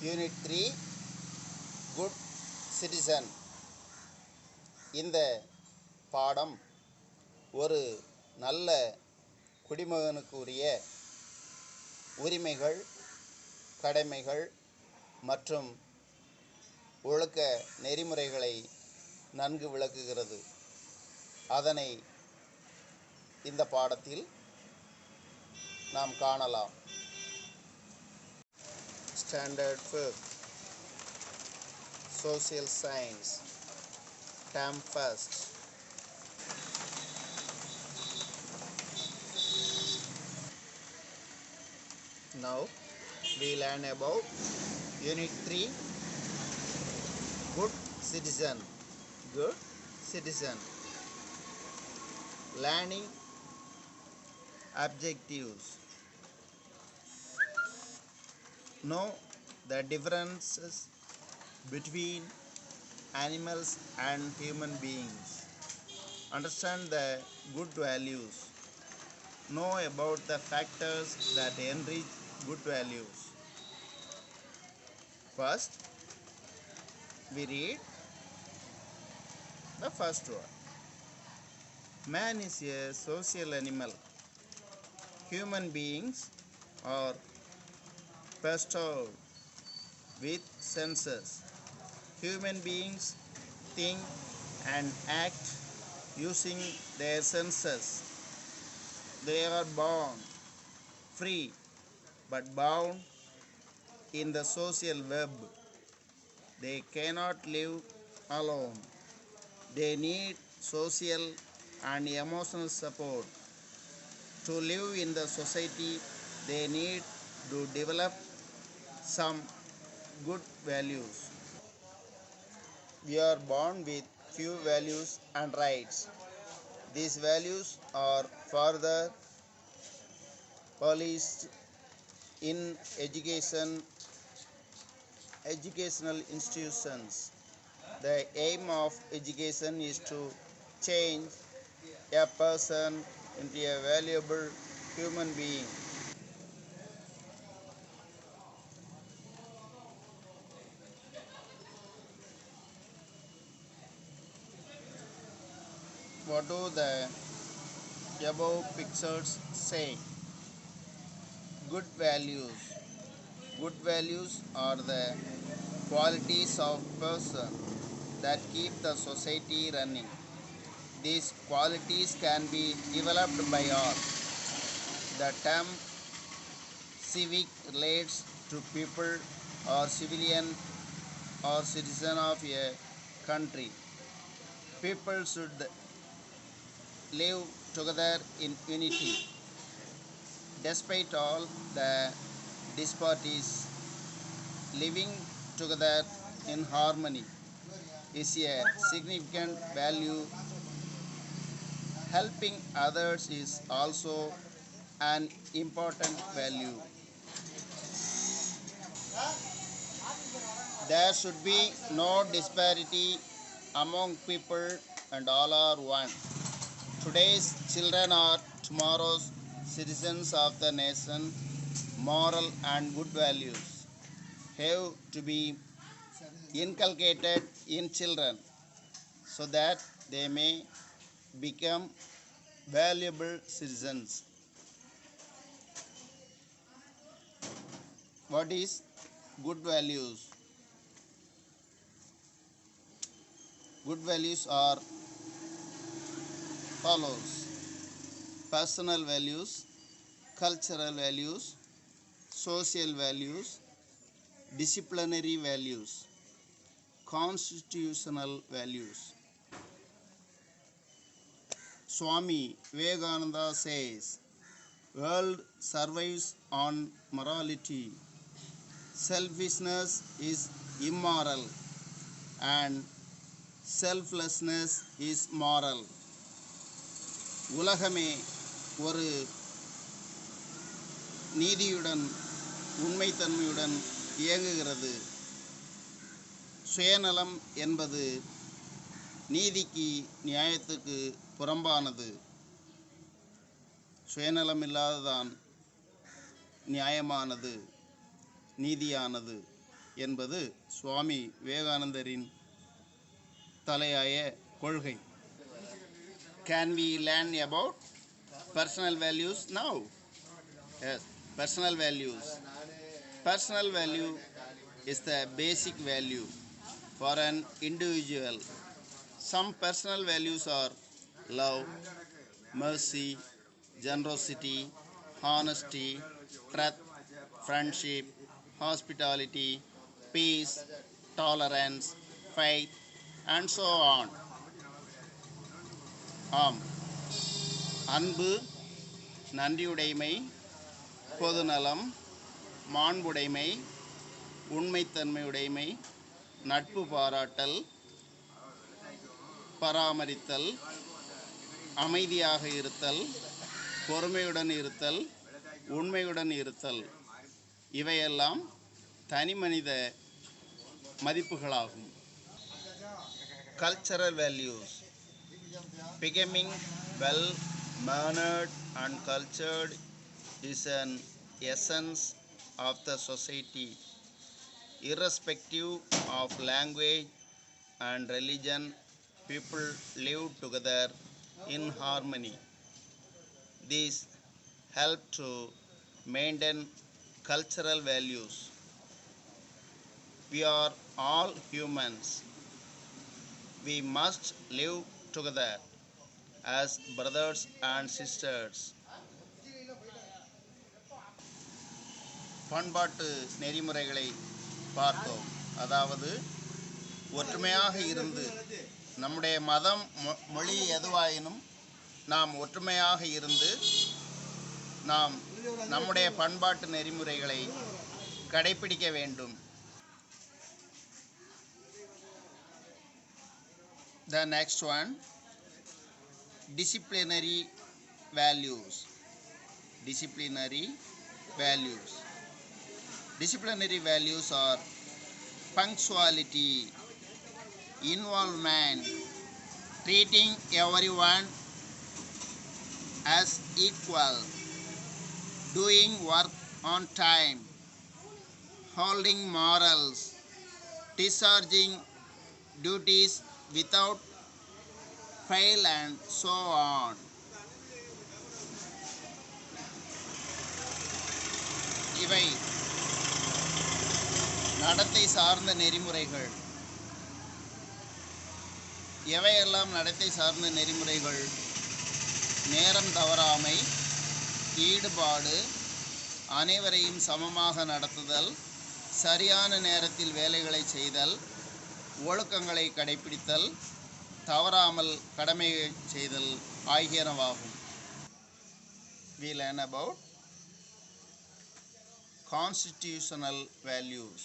Unit 3 Good Citizen. இந்த பாடம் ஒரு நல்ல குடிமகனுக்கு உரிய உரிமைகள், கடமைகள் மற்றும் ஒழுக்க நெறிமுறைகளை நன்கு விளக்குகிறது. அதனை இந்த பாடத்தில் நாம் காணலாம். Standard 5th Social Science, Term 1st. Now we learn about Unit 3 Good Citizen. Good Citizen. Learning objectives. Know the differences between animals and human beings. Understand the good values. Know about the factors that enrich good values. First, we read the first one. Man is a social animal. Human beings are bestowed with senses. Human beings think and act using their senses. They are born free but bound in the social web. They cannot live alone. They need social and emotional support. To live in the society, they need to develop some good values. We are born with few values and rights. These values are further policed in educational institutions. The aim of education is to change a person into a valuable human being. What do the above pictures say? Good values. Good values are the qualities of person that keep the society running. These qualities can be developed by all. The term civic relates to people or civilian or citizen of a country. People should live together in unity. Despite all the disparities, living together in harmony is a significant value. Helping others is also an important value. There should be no disparity among people and all are one. Today's children are tomorrow's citizens of the nation. Moral and good values have to be inculcated in children so that they may become valuable citizens. What is good values? Good values are follows: personal values, cultural values, social values, disciplinary values, constitutional values. Swami Vivekananda says, world survives on morality. Selfishness is immoral and selflessness is moral. உலகமே ஒரு நீதியுடன் உண்மைத்தன்மையுடன் இயங்குகிறது. சுயநலம் என்பது நீதிக்கு நியாயத்துக்கு புறம்பானது. சுயநலம் இல்லாததான் நியாயமானது, நீதியானது. என்பது சுவாமி விவேகானந்தரின் தலையாய கொள்கை. Can we learn about personal values now? Yes, personal values. Personal value is the basic value for an individual. Some personal values are love, mercy, generosity, honesty, truth, friendship, hospitality, peace, tolerance, faith, and so on. ஆம், அன்பு, நன்றியுடைமை, பொதுநலம், மாண்புடைமை, உண்மைத்தன்மையுடைமை, நட்பு பாராட்டல், பராமரித்தல், அமைதியாக இருத்தல், பொறுமையுடன் இருத்தல், உண்மையுடன் இருத்தல் இவையெல்லாம் தனிமனித மதிப்புகளாகும். Cultural values. Becoming well mannered and cultured is an essence of the society. Irrespective of language and religion, people live together in harmony. These help to maintain cultural values. We are all humans. We must live together as brothers and sisters. பண்பாட்டு நெறிமுறைகளை பார்த்தோம். அதாவது ஒற்றுமையாக இருந்து நம்முடைய மதம் மொழி எதுவாயினும் நாம் ஒற்றுமையாக இருந்து நாம் நம்முடைய பண்பாட்டு நெறிமுறைகளை கடைபிடிக்க வேண்டும். The next one, disciplinary values. Disciplinary values. Disciplinary values are punctuality, involvement, treating everyone as equal, doing work on time, holding morals, discharging duties without fail, and so on. இவை நடத்தை சார்ந்த நெறிமுறைகள். எவையெல்லாம் நடத்தை சார்ந்த நெறிமுறைகள்? நேரம் தவறாமை, ஈடுபாடு, அனைவரையும் சமமாக நடத்துதல், சரியான நேரத்தில் வேலைகளை செய்தல், ஒழுக்கங்களை கடைபிடித்தல், தவறாமல் கடமை செய்தல் ஆகியனவாகும். We learn about constitutional values.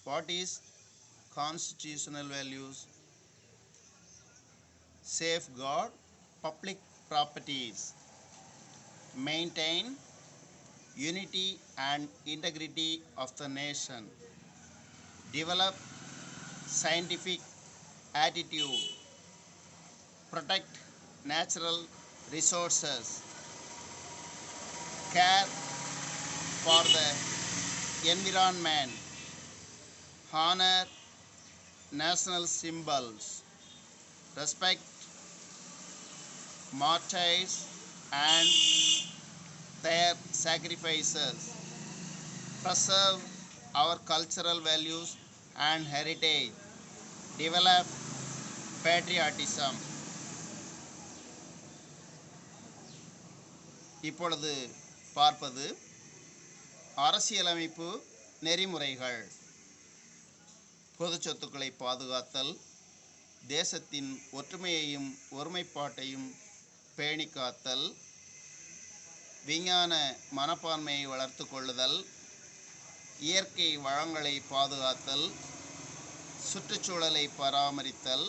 What is constitutional values? Safeguard public properties, maintain unity and integrity of the nation, develop scientific attitude, protect natural resources, care for the environment, honor national symbols, respect martyrs and their sacrifices, preserve our cultural values and heritage, develop patriotism. இப்பொழுது பார்ப்பது அரசியலமைப்பு நெறிமுறைகள். பொது சொத்துக்களை பாதுகாத்தல், தேசத்தின் ஒற்றுமையையும் ஒருமைப்பாட்டையும் பேணி காத்தல், விஞ்ஞான மனப்பான்மையை வளர்த்து கொள்ளுதல், இயற்கை வளங்களை பாதுகாத்தல், சுற்றுச்சூழலை பராமரித்தல்,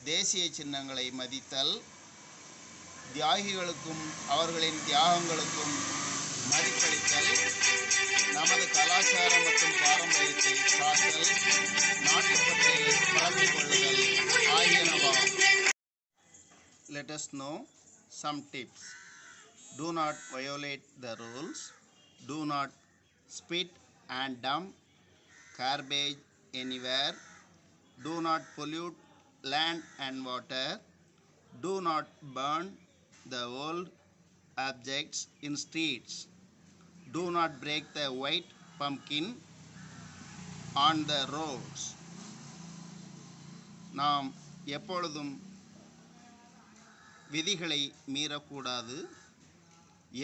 தேசிய சின்னங்களை மதித்தல், தியாகிகளுக்கும் அவர்களின் தியாகங்களுக்கும் மதிப்பளித்தல், நமது கலாச்சாரம் மற்றும் பாரம்பரியத்தை காத்தல், நாட்டுப்பற்றை வளர்த்துக் கொள்ளுதல் ஆகியனவாகும். Let us know some tips. Do not violate the rules. Do not spit and dump garbage anywhere, do not pollute land and water, do not burn the old objects in streets, do not break the white pumpkin on the roads. நாம் எப்பொழுதும் விதிகளை மீறக்கூடாது.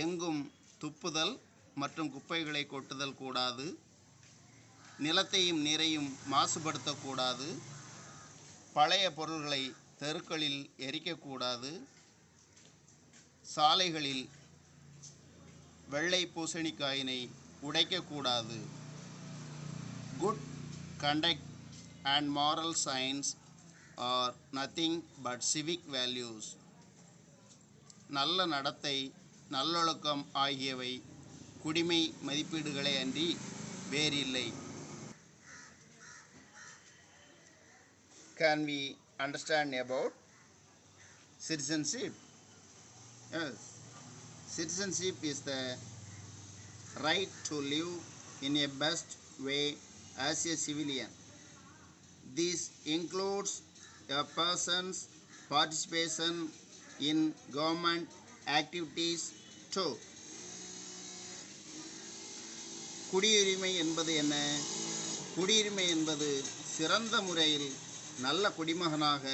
எங்கும் துப்புதல் மற்றும் குப்பைகளை கொட்டுதல் கூடாது. நிலத்தையும் நீரையும் மாசுபடுத்தக்கூடாது. பழைய பொருள்களை தெருக்களில் எரிக்கக்கூடாது. சாலைகளில் வெள்ளை பூசணிக்காயினை உடைக்கக்கூடாது. Good conduct and moral science are nothing but civic values. நல்ல நடத்தை, நல்லொழுக்கம் ஆகியவை குடிமை மதிப்பீடுகளே அன்றி வேறில்லை. Can we understand about citizenship? Yes. Citizenship is the right to live in a best way as a civilian. This includes a person's participation in government activities too. குடியுரிமை என்பது என்ன? குடியுரிமை என்பது சிறந்த முறையில் நல்ல குடிமகனாக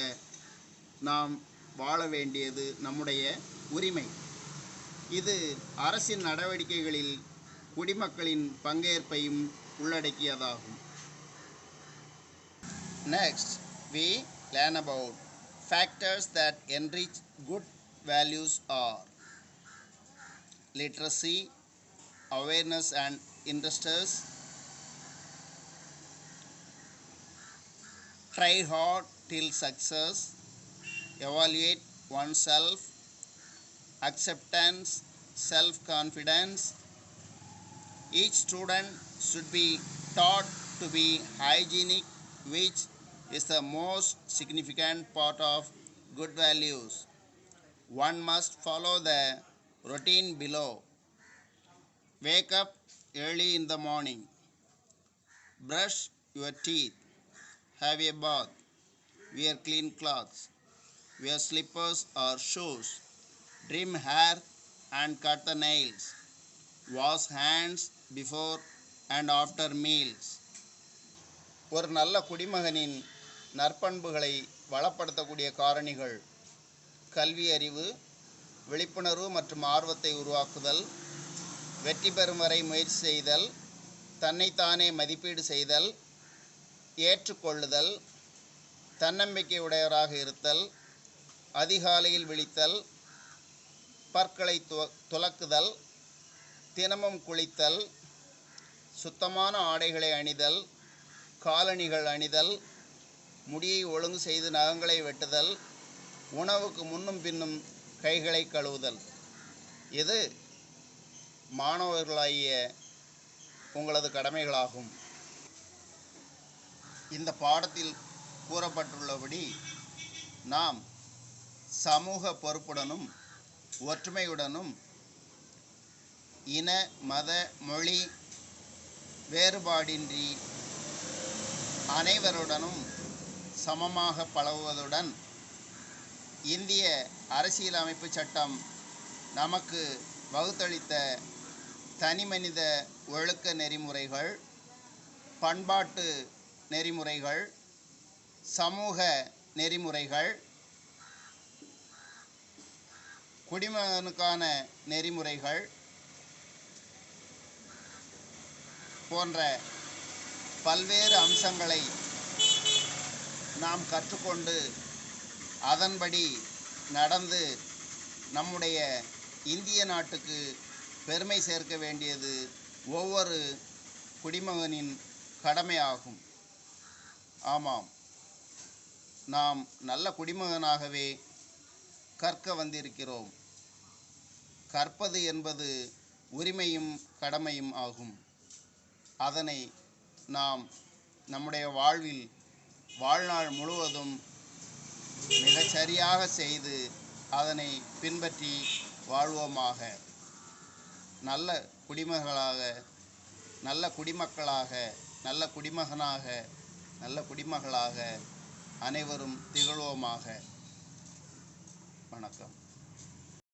நாம் வாழ வேண்டியது நம்முடைய உரிமை. இது அரசின் நடவடிக்கைகளில் குடிமக்களின் பங்கேற்பையும் உள்ளடக்கியதாகும். Next, we learn about factors that enrich good values are literacy, awareness and interests, try hard till success, evaluate oneself, acceptance, self-confidence. Each student should be taught to be hygienic, which is the most significant part of good values. One must follow the routine below. Wake up early in the morning. Brush your teeth. Have a bath. Wear clean clothes. Wear slippers or shoes. Trim hair and cut the nails. Wash hands before and after meals. ஒரு நல்ல குடிமகனின் நற்பண்புகளை வளப்படுத்தக்கூடிய காரணிகள் கல்வி அறிவு, விழிப்புணர்வு மற்றும் ஆர்வத்தை உருவாக்குதல், வெற்றி பெறும் வரை முயற்சி செய்தல், தன்னைத்தானே மதிப்பீடு செய்தல், ஏற்றுக்கொள்ளுதல், தன்னம்பிக்கை உடையவராக இருத்தல், அதிகாலையில் விழித்தல், பற்களை துலக்குதல், தினமும் குளித்தல், சுத்தமான ஆடைகளை அணிதல், காலணிகள் அணிதல், முடியை ஒழுங்கு செய்து நகங்களை வெட்டுதல், உணவுக்கு முன்னும் பின்னும் கைகளை கழுவுதல். இது மாணவர்களாகிய உங்களது கடமைகளாகும். இந்த பாடத்தில் கூறப்பட்டுள்ளபடி நாம் சமூக பொறுப்புடனும் ஒற்றுமையுடனும் இன, மத, மொழி வேறுபாடின்றி அனைவருடனும் சமமாக பழகுவதுடன் இந்திய அரசியலமைப்பு சட்டம் நமக்கு வகுத்தளித்த தனிமனித ஒழுக்க நெறிமுறைகள், பண்பாட்டு நெறிமுறைகள், சமூக நெறிமுறைகள், குடிமகனுக்கான நெறிமுறைகள் போன்ற பல்வேறு அம்சங்களை நாம் கற்றுக்கொண்டு அதன்படி நடந்து நம்முடைய இந்திய நாட்டுக்கு பெருமை சேர்க்க வேண்டியது ஒவ்வொரு குடிமகனின் கடமையாகும். ஆமாம், நாம் நல்ல குடிமகனாகவே கற்க வந்திருக்கிறோம். கற்பது என்பது உரிமையும் கடமையும் ஆகும். அதனை நாம் நம்முடைய வாழ்நாள் முழுவதும் மிகச்சரியாக செய்து அதனை பின்பற்றி வாழ்வோமாக. நல்ல குடிமகளாக நல்ல குடிமக்களாக, நல்ல குடிமகனாக, நல்ல குடிமகளாக அனைவரும் திகழ்வோமாக. வணக்கம்.